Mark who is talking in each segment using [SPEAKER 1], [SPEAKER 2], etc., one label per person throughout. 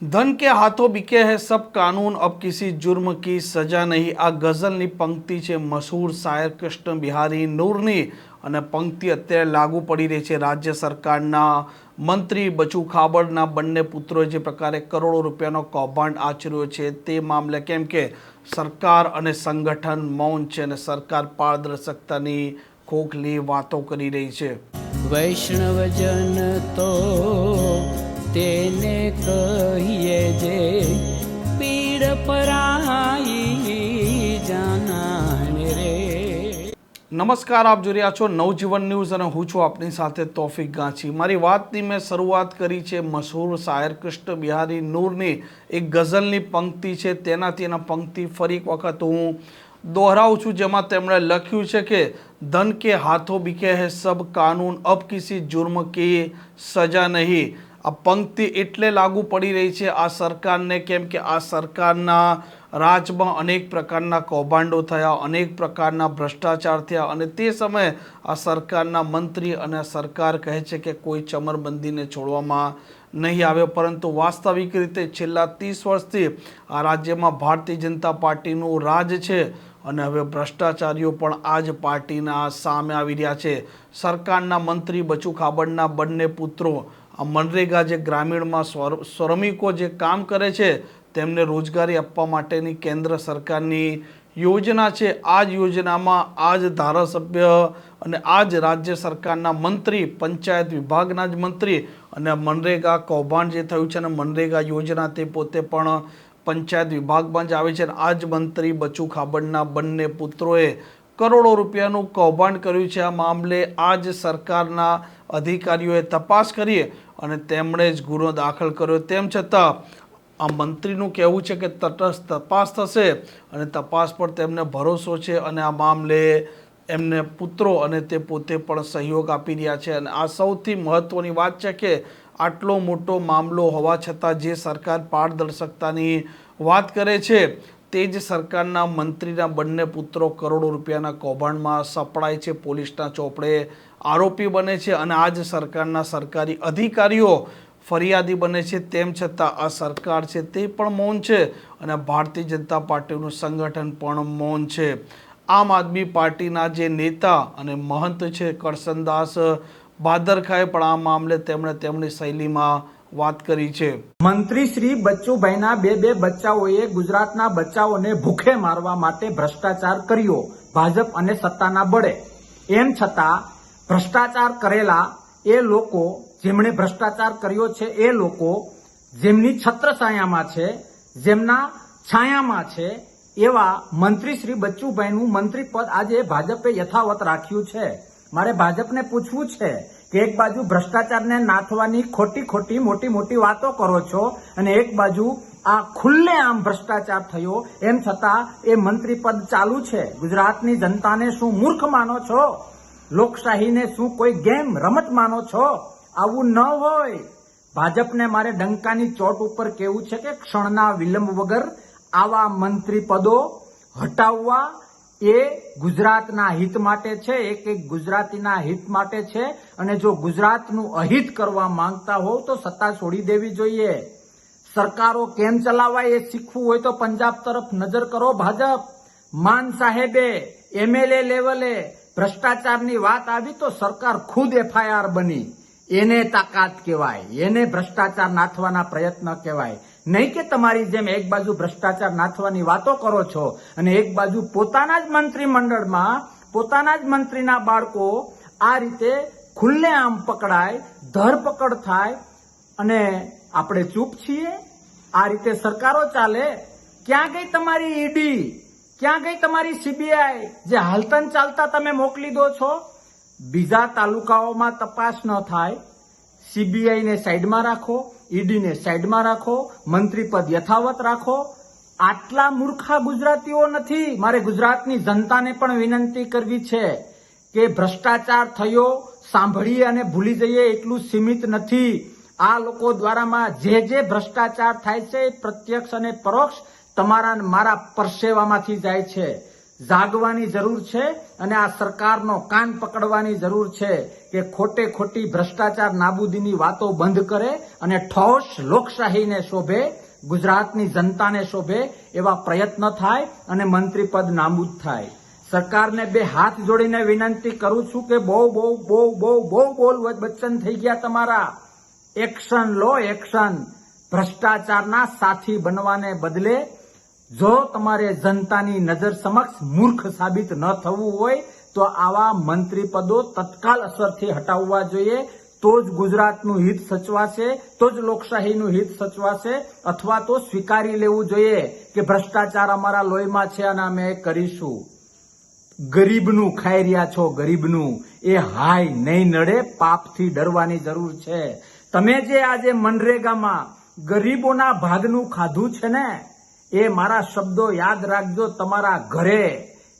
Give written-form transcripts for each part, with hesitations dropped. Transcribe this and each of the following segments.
[SPEAKER 1] धन के हाथों बिके है सब कानून, अब किसी जुर्म की सजा नहीं। આ ગઝલની પંક્તિ છે મશહૂર શાયર કૃષ્ણ બિહારી નૂરની અને પંક્તિ અત્યારે લાગુ પડી રહી છે રાજ્ય સરકારના મંત્રી બચુ ખાબડના બંને પુત્રોએ જે પ્રકારે કરોડો રૂપિયાનો કૌભાંડ આચર્યો છે તે મામલે, કેમ કે સરકાર અને સંગઠન મૌન છે અને સરકાર પારદર્શકતાની ખોખલી વાતો કરી રહી છે।
[SPEAKER 2] વૈષ્ણવજન તો તેને કહીએ જે પીડ પરાઈ જાનાને રે।
[SPEAKER 1] નમસ્કાર, આપ જોઈ રહ્યા છો નવજીવન ન્યૂઝ અને હું છું આપની સાથે તોફિક ગાંચી। મારી વાતની મેં શરૂઆત કરી છે મશહૂર શાયર કૃષ્ણ બિહારી નૂરની એક ગઝલની પંક્તિ છે, તેનાથી એના પંક્તિ ફરી એક વખત હું दोहराऊँ छूँ, जेमां तेमणे लख्युं छे के धन के हाथों बिके है सब कानून, अब किसी जुर्म की सजा नहीं। आ पंक्ति एटले लागू पड़ी रही है आ सरकारने, केम के आ सरकारना રાજમાં અનેક પ્રકારના કૌભાંડો થયા, અનેક પ્રકારના ભ્રષ્ટાચાર થયા અને તે સમયે આ સરકારના મંત્રી અને સરકાર કહે છે કે કોઈ ચમરબંધીને છોડવામાં નહીં આવ્યો, પરંતુ વાસ્તવિક રીતે છેલ્લા 30 વર્ષથી આ રાજ્યમાં ભારતીય જનતા પાર્ટીનું રાજ છે અને હવે ભ્રષ્ટાચારીઓ પણ આ જ પાર્ટીના સામે આવી રહ્યા છે। સરકારના મંત્રી બચુ ખાબડના બંને પુત્રો આ મનરેગા જે ગ્રામીણમાં શ્રમિકો જે કામ કરે છે તેમને રોજગારી આપવા માટેની કેન્દ્ર સરકારની યોજના છે। આ જ યોજનામાં આ જ ધારાસભ્ય અને આ જ રાજ્ય સરકારના મંત્રી, પંચાયત વિભાગના જ મંત્રી અને મનરેગા કૌભાંડ જે થયું છે અને મનરેગા યોજના તે પોતે પણ પંચાયત વિભાગમાં જ આવે છે। આ જ મંત્રી બચુ ખાબડના બંને પુત્રોએ કરોડો રૂપિયાનું કૌભાંડ કર્યું છે। આ મામલે આ જ સરકારના અધિકારીઓએ તપાસ કરી અને તેમણે જ ગુનો દાખલ કર્યો। તેમ છતાં આ મંત્રીનું કહેવું છે કે તટસ્થ તપાસ થશે અને તપાસ પર તેમને ભરોસો છે અને આ મામલે એમને પુત્રો અને તે પોતે પણ સહયોગ આપી રહ્યા છે। અને આ સૌથી મહત્ત્વની વાત છે કે આટલો મોટો મામલો હોવા છતાં જે સરકાર પારદર્શકતાની વાત કરે છે તે જ સરકારના મંત્રીના બંને પુત્રો કરોડો રૂપિયાના કૌભાંડમાં સપડાય છે, પોલીસના ચોપડે આરોપી બને છે અને આ જ સરકારના સરકારી અધિકારીઓ ફરિયાદી બને છે। તેમ છતાં આ સરકાર છે તે પણ મૌન છે અને ભારતીય જનતા પાર્ટીનું સંગઠન પણ મૌન છે। આમ આદમી પાર્ટીના જે નેતા અને મહંત છે કરસનદાસ ભાદરખાએ પણ આ મામલે તેમણે તેમની શૈલીમાં વાત કરી છે।
[SPEAKER 3] મંત્રી શ્રી બચ્ચુભાઈના બે બચ્ચાઓએ ગુજરાતના બચ્ચાઓને ભૂખે મારવા માટે ભ્રષ્ટાચાર કર્યો ભાજપ અને સત્તાના બળે। એમ છતાં ભ્રષ્ટાચાર કરેલા એ લોકો, જેમણે ભ્રષ્ટાચાર કર્યો છે એ લોકો જેમની છત્રછાયામાં છે, જેમના છાયામાં છે એવા મંત્રી શ્રી બચ્ચુભાઈનું મંત્રી પદ આજે ભાજપે યથાવત રાખ્યું છે। મારે ભાજપને પૂછવું છે કે એક બાજુ ભ્રષ્ટાચારને નાથવાની ખોટી મોટી વાતો કરો છો અને એક બાજુ આ ખુલ્લેઆમ ભ્રષ્ટાચાર થયો, એમ છતાં એ મંત્રી પદ ચાલુ છે। ગુજરાતની જનતાને શું મૂર્ખ માનો છો? લોકશાહીને શું કોઈ ગેમ રમત માનો છો? આવું ન હોય। ભાજપને મારે ડંકાની ચોટ ઉપર કહેવું છે કે ક્ષણના વિલંબ વગર આવા મંત્રી પદો હટાવવા એ ગુજરાતના હિત માટે છે, એક ગુજરાતીના હિત માટે છે અને જો ગુજરાતનું અહિત કરવા માંગતા હોવ તો સત્તા છોડી દેવી જોઈએ। સરકારો કેમ ચલાવાય એ શીખવું હોય તો પંજાબ તરફ નજર કરો। ભાજપ માન સાહેબે MLA લેવલે ભ્રષ્ટાચારની વાત આવી તો સરકાર ખુદ FIR બની। એને તાકાત કહેવાય, એને ભ્રષ્ટાચાર નાથવાના પ્રયત્ન કહેવાય, નહીં કે તમારી જેમ એક બાજુ ભ્રષ્ટાચાર નાથવાની વાતો કરો છો અને એક બાજુ પોતાના જ મંત્રીમંડળમાં પોતાના જ મંત્રીના બાળકો આ રીતે ખુલ્લેઆમ પકડાય, ધરપકડ થાય અને આપણે ચૂપ છીએ। આ રીતે સરકારો ચાલે? ક્યાં ગઈ તમારી ઈડી? ક્યાં ગઈ તમારી CBI જે હાલતન ચાલતા તમે મોકલી દો છો? બીજા તાલુકાઓમાં તપાસ ન થાય, CBIને સાઈડમાં રાખો, ઈડીને સાઈડમાં રાખો, મંત્રી પદ યથાવત રાખો। આટલા મૂર્ખા ગુજરાતીઓ નથી। મારે ગુજરાતની જનતાને પણ વિનંતી કરવી છે કે ભ્રષ્ટાચાર થયો સાંભળીએ અને ભૂલી જઈએ એટલું સીમિત નથી। આ લોકો દ્વારામાં જે ભ્રષ્ટાચાર થાય છે એ પ્રત્યક્ષ અને પરોક્ષ તમારા મારા પરસેવામાંથી જાય છે। જાગવાની જરૂર છે અને આ સરકારનો કાન પકડવાની જરૂર છે કે ખોટે ખોટી ભ્રષ્ટાચાર નાબૂદીની વાતો બંધ કરે અને ઠોસ લોકશાહીને શોભે, ગુજરાતની જનતાને શોભે એવા પ્રયત્ન થાય અને મંત્રી પદ નાબૂદ થાય. સરકારને બે હાથ જોડીને વિનંતી કરું છું કે બહુ વચન થઈ ગયા તમારા. એક્શન લો, એક્શન. ભ્રષ્ટાચારના સાથી બનવાને બદલે જો તમારે જનતાની નજર સમક્ષ મૂર્ખ સાબિત ન થવું હોય તો આવા મંત્રી પદો તત્કાલ અસરથી હટાવવા જોઈએ. તો જ ગુજરાતનું હિત સચવાશે, તો જ લોકશાહીનું હિત સચવાશે. અથવા તો સ્વીકારી લેવું જોઈએ કે ભ્રષ્ટાચાર અમારા લોહીમાં છે અને અમે એ કરીશું. ગરીબનું ખાઈ રહ્યા છો, ગરીબનું. એ હાય નહીં નડે, પાપથી ડરવાની જરૂર છે. તમે જે આજે મનરેગામાં ગરીબોના ભાગનું ખાધું છે ને, એ મારા શબ્દો યાદ રાખજો. તમારા ઘરે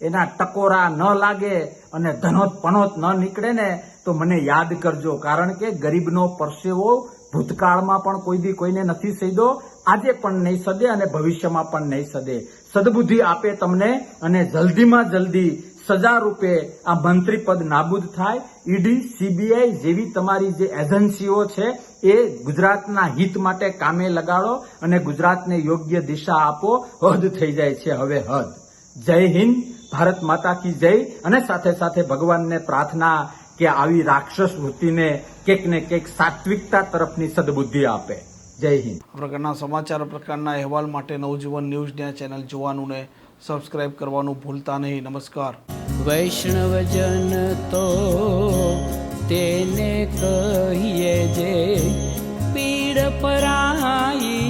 [SPEAKER 3] એના ટકોરા ન લાગે અને ધનોત પનોત ન નીકળે ને તો મને યાદ કરજો. કારણ કે ગરીબનો પરસેવો ભૂતકાળમાં પણ કોઈ દી કોઈને નથી સદ્યો, આજે પણ નહીં સદે અને ભવિષ્યમાં પણ નહીં સદે. સદબુદ્ધિ આપે તમને અને જલ્દીમાં જલ્દી સજા રૂપે આ મંત્રી પદ નાબૂદ થાય. ઈડી, સીબીઆઈ જેવી તમારી જે એજન્સીઓ છે એ ગુજરાતના હિત માટે કામે લગાડો અને ગુજરાતને યોગ્ય દિશા આપો. હદ થઈ જાય છે હવે, હદ. જય હિન્દ, ભારત માતા કી જય. અને સાથે સાથે ભગવાનને પ્રાર્થના કે આવી રાક્ષસ વૃત્તિને કેક ને કેક સાત્વિકતા તરફની સદબુદ્ધિ આપે. જય હિન્દ.
[SPEAKER 1] આ પ્રકારના સમાચાર, આ પ્રકારના અહેવાલ માટે નવજીવન ન્યૂઝની ચેનલ જોવાનું ને સબસ્ક્રાઇબ કરવાનું ભૂલતા નહીં. નમસ્કાર.
[SPEAKER 2] વૈષ્ણવજન તો તેને કહીએ જે પીડ પરાઈ.